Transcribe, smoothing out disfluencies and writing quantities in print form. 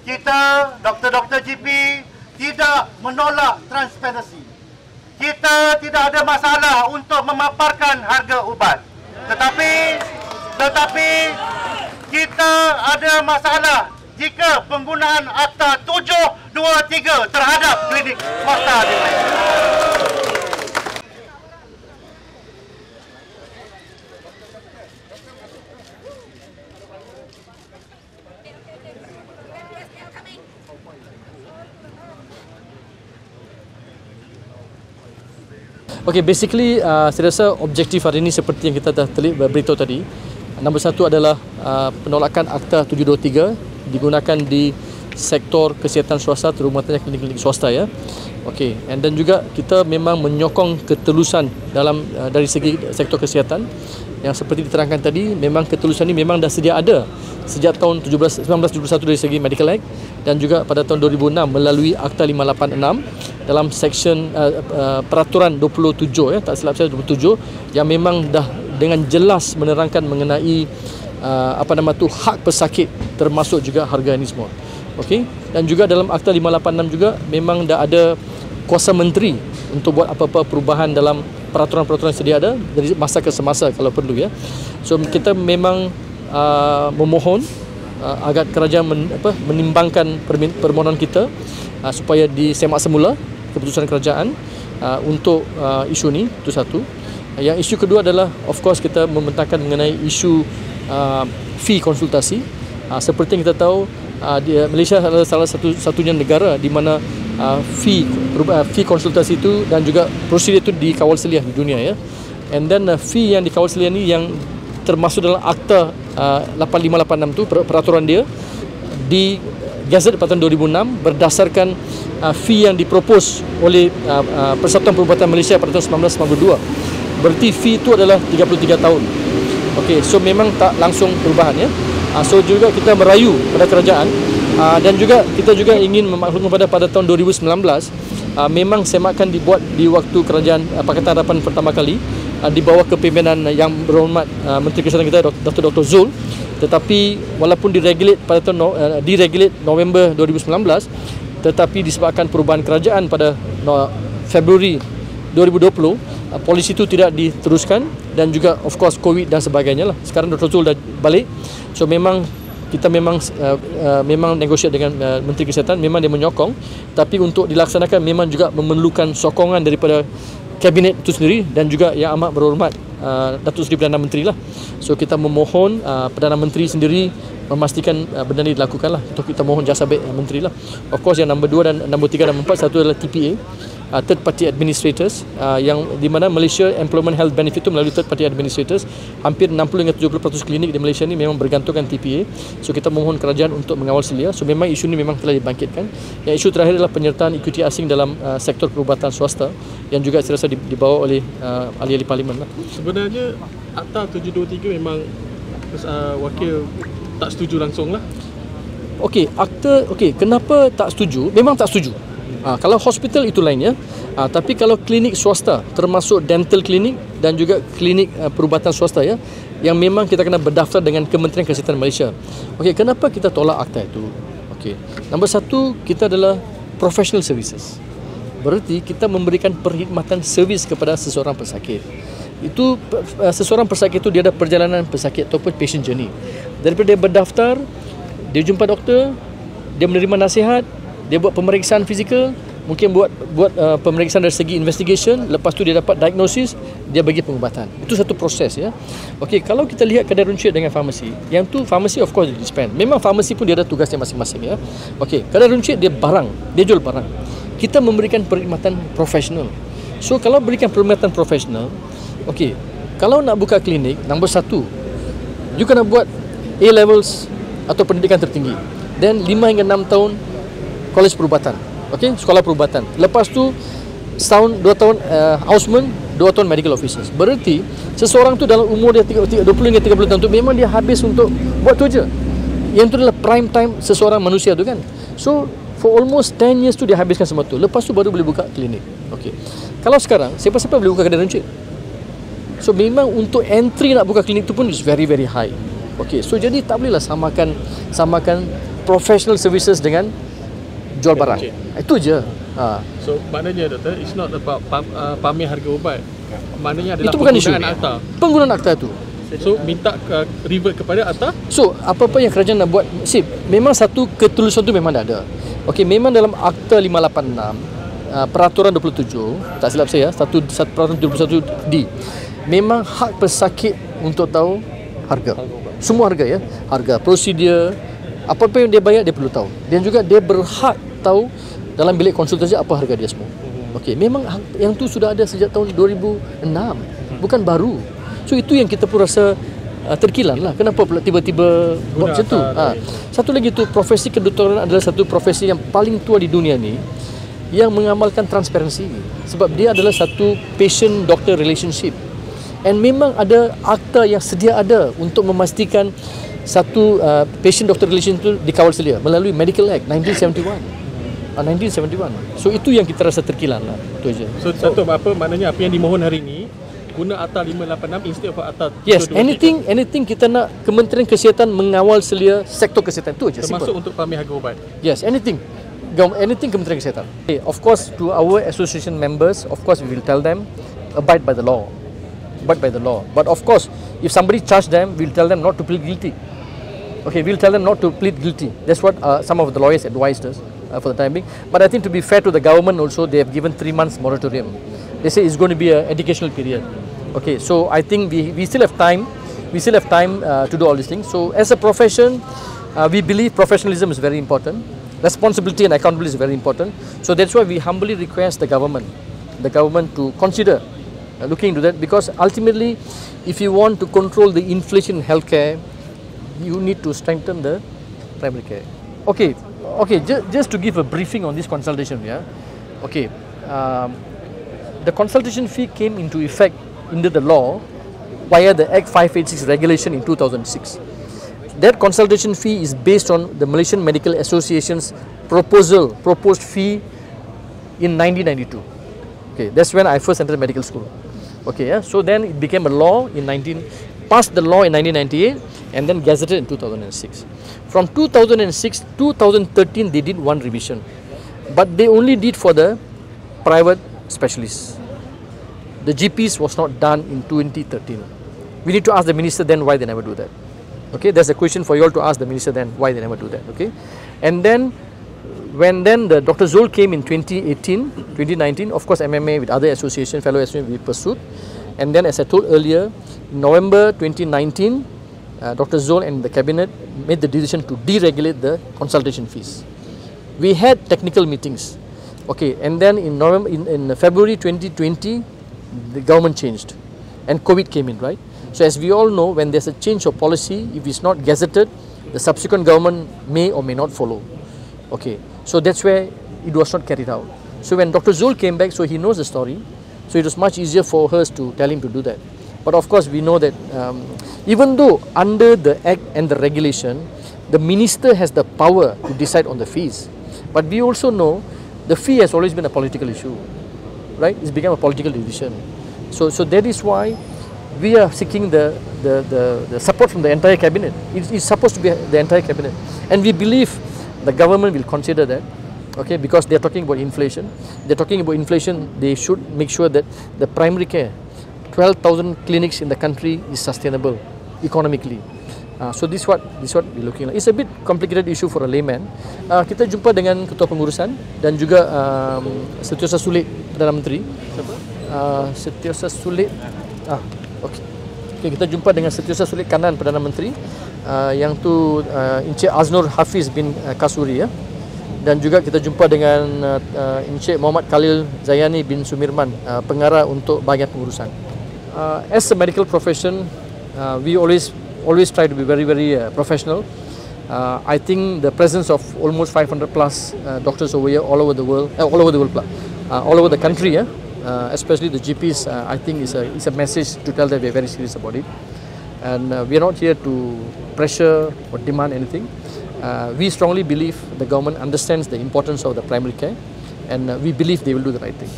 kita, doktor-doktor GP, tidak menolak transparansi. Kita tidak ada masalah untuk memaparkan harga ubat. Tetapi kita ada masalah jika penggunaan Akta 723 terhadap klinik swasta di Malaysia. Okay, basically saya rasa objektif hari ini seperti yang kita dah beritahu tadi. Nombor satu adalah penolakan Akta 723 digunakan di sektor kesihatan swasta, terutamanya klinik-klinik swasta ya. Okey, dan juga kita memang menyokong ketelusan dalam dari segi sektor kesihatan yang seperti diterangkan tadi. Memang ketelusan ini memang dah sedia ada sejak tahun 1971 dari segi Medical Act, dan juga pada tahun 2006 melalui Akta 586 dalam section peraturan 27 ya, tak silap saya 27, yang memang dah dengan jelas menerangkan mengenai hak pesakit, termasuk juga harga ini semua. Okey, dan juga dalam Akta 586 juga memang dah ada kuasa menteri untuk buat apa-apa perubahan dalam peraturan-peraturan sedia ada dari masa ke semasa kalau perlu ya. So kita memang memohon agar kerajaan menimbangkan permohonan kita supaya disemak semula keputusan kerajaan untuk isu ni. Itu satu. Yang isu kedua adalah of course kita membentangkan mengenai isu fee konsultasi. Seperti yang kita tahu, Malaysia adalah salah satunya negara di mana fee konsultasi itu dan juga prosedur itu dikawal selia di dunia ya. And then fee yang dikawal selia ni yang termasuk dalam Akta 8586 tu, peraturan dia di Gazette pada tahun 2006 berdasarkan fee yang dipropos oleh Persatuan Perubatan Malaysia pada tahun 1992. Berarti fee itu adalah 33 tahun. Okey, so memang tak langsung perubahan ya. So juga kita merayu pada kerajaan dan juga kita juga ingin memaklumkan pada tahun 2019 memang semakan dibuat di waktu kerajaan Pakatan Harapan pertama kali di bawah kepimpinan yang berhormat Menteri Kesihatan kita Dr. Zul, tetapi walaupun diregulate pada tahun November 2019, tetapi disebabkan perubahan kerajaan pada Februari 2020, polisi itu tidak diteruskan, dan juga of course COVID dan sebagainya lah. Sekarang Dr. Zul dah balik, so memang kita memang negosiat dengan Menteri Kesihatan, memang dia menyokong, tapi untuk dilaksanakan memang juga memerlukan sokongan daripada Kabinet itu sendiri dan juga yang amat berhormat Datuk Seri Perdana Menteri lah. So kita memohon Perdana Menteri sendiri memastikan benda ini dilakukan lah. Untuk kita mohon jasa baik Menteri lah. Of course yang nombor 2 dan nombor 3 dan nombor 4, satu adalah TPA, third party administrators, yang di mana Malaysia Employment Health Benefit itu melalui third party administrators. Hampir 60 hingga 70% klinik di Malaysia ni memang bergantungkan TPA. So kita mohon kerajaan untuk mengawal selia. So memang isu ni memang telah dibangkitkan. Yang isu terakhir adalah penyertaan ekuiti asing dalam sektor perubatan swasta, yang juga saya rasa dibawa oleh ahli-ahli parlimen lah. Sebenarnya Akta 723 memang wakil tak setuju langsung lah. Okey, kenapa tak setuju? Memang tak setuju. Kalau hospital itu lainnya, tapi kalau klinik swasta, termasuk dental klinik dan juga klinik perubatan swasta ya, yang memang kita kena berdaftar dengan Kementerian Kesihatan Malaysia. Okey, kenapa kita tolak akta itu? Okey, nombor satu, kita adalah professional services. Berarti kita memberikan perkhidmatan servis kepada seseorang pesakit. Itu seseorang pesakit itu dia ada perjalanan pesakit ataupun patient journey. Daripada dia berdaftar, dia jumpa doktor, dia menerima nasihat, dia buat pemeriksaan fizikal, mungkin buat pemeriksaan dari segi investigation, lepas tu dia dapat diagnosis, dia bagi pengubatan. Itu satu proses ya. Okey, kalau kita lihat kedai runcit dengan farmasi, yang tu farmasi of course dispense. Memang farmasi pun dia ada tugasnya masing-masing ya. Okey, kedai runcit dia barang, dia jual barang. Kita memberikan perkhidmatan profesional. So kalau berikan perkhidmatan profesional, okey, kalau nak buka klinik, nombor satu, you kena buat A-levels atau pendidikan tertinggi. Dan 5 hingga 6 tahun kolej perubatan. Okey, sekolah perubatan. Lepas tu setahun 2 tahun houseman, 2 tahun medical officers. Berarti seseorang tu dalam umur dia 20 hingga 30 tahun tu memang dia habis untuk buat tu je. Yang tu adalah prime time seseorang manusia tu kan. So for almost 10 years tu dia habiskan semua tu. Lepas tu baru boleh buka klinik. Okey. Kalau sekarang siapa-siapa boleh buka kedai runcit. So memang untuk entry nak buka klinik tu pun is very very high. Okey, so jadi tak bolehlah samakan professional services dengan jual barang. Itu je. So maknanya doktor, it's not about pamer harga ubat. Maknanya adalah Itu bukan isu. akta. Penggunaan akta tu. So minta revert kepada akta. So apa-apa yang kerajaan nak buat, memang satu ketulusan tu memang dah ada. Okey, memang dalam Akta 586, Peraturan 27, tak silap saya, Peraturan 21D, memang hak pesakit untuk tahu harga. Semua harga ya, harga prosedur, apa-apa yang dia bayar dia perlu tahu. Dan juga dia berhak tahu dalam bilik konsultasi apa harga dia semua. Okey, memang yang tu sudah ada sejak tahun 2006, bukan baru. So itu yang kita pun rasa terkilan lah. Kenapa pula tiba-tiba buat macam tu? Satu lagi tu, profesi kedoktoran adalah satu profesi yang paling tua di dunia ni yang mengamalkan transparansi. Sebab dia adalah satu patient-doctor relationship. And memang ada akta yang sedia ada untuk memastikan satu patient-doctor relationship itu dikawal sedia melalui Medical Act 1971. 1971. So itu yang kita rasa terkilan lah. Itu aja. So satu apa maknanya apa yang dimohon hari ini guna Akta 586 instead of Akta 723. Yes, anything kita nak Kementerian Kesihatan mengawal selia sektor kesihatan, itu aja. Termasuk simple. untuk pamer harga ubat. Yes, anything Kementerian Kesihatan. Okay, of course, to our association members, of course we will tell them abide by the law. Abide by the law. But of course, if somebody charge them, we'll tell them not to plead guilty. Okay, we'll tell them not to plead guilty. That's what some of the lawyers advised us for the time being. But I think to be fair to the government also, they have given 3 months moratorium. They say it's going to be an educational period. Okay, so I think we still have time. We still have time to do all these things. So as a profession, we believe professionalism is very important. Responsibility and accountability is very important. So that's why we humbly request the government to consider looking into that, because ultimately, if you want to control the inflation in healthcare, you need to strengthen the primary care. Okay. Just to give a briefing on this consultation, yeah. Okay. The consultation fee came into effect under the law via the Act 586 regulation in 2006. That consultation fee is based on the Malaysian Medical Association's proposed fee in 1992. Okay, that's when I first entered medical school. Okay, yeah. So then it became a law passed the law in 1998 and then gazetted in 2006. From 2006 2013 they did one revision, but they only did for the private specialists. The GPs was not done in 2013. We need to ask the minister then why they never do that. Okay, there's a question for you all to ask the minister then why they never do that. Okay, and then when the Dr. Zul came in 2019, of course MMA with other association, fellow association, we pursued. And then as I told earlier, in November 2019, Dr. Zul and the cabinet made the decision to deregulate the consultation fees. We had technical meetings. Okay, and then in February 2020, the government changed and COVID came in, right? So as we all know, when there's a change of policy, if it's not gazetted, the subsequent government may or may not follow. Okay, so that's where it was not carried out. So when Dr. Zul came back, so he knows the story, so it was much easier for us to tell him to do that. But of course, we know that even though under the Act and the regulation, the minister has the power to decide on the fees, but we also know the fee has always been a political issue, right? It's become a political decision. So that is why we are seeking the support from the entire cabinet. It's supposed to be the entire cabinet, and we believe the government will consider that. Okay, because they are talking about inflation. They're talking about inflation. They should make sure that the primary care, 12,000 clinics in the country, is sustainable economically. So this is what we're looking at. It's a bit complicated issue for a layman. Kita jumpa dengan Ketua Pengurusan dan juga Setiausaha Sulit Perdana Menteri. Siapa? Setiausaha Sulit. Okay, kita jumpa dengan Setiausaha Sulit Kanan Perdana Menteri, yang tu Encik Aznur Hafiz bin Kasuri, ya. Dan juga kita jumpa dengan Encik Muhammad Khalil Zayani bin Sumirman, pengarah untuk bahagian pengurusan. As a medical profession, we always try to be very professional. I think the presence of almost 500 plus doctors over here, all over the country, especially the GPs, I think is a message to tell that we are very serious about it. And we are not here to pressure or demand anything. We strongly believe the government understands the importance of the primary care, and we believe they will do the right thing.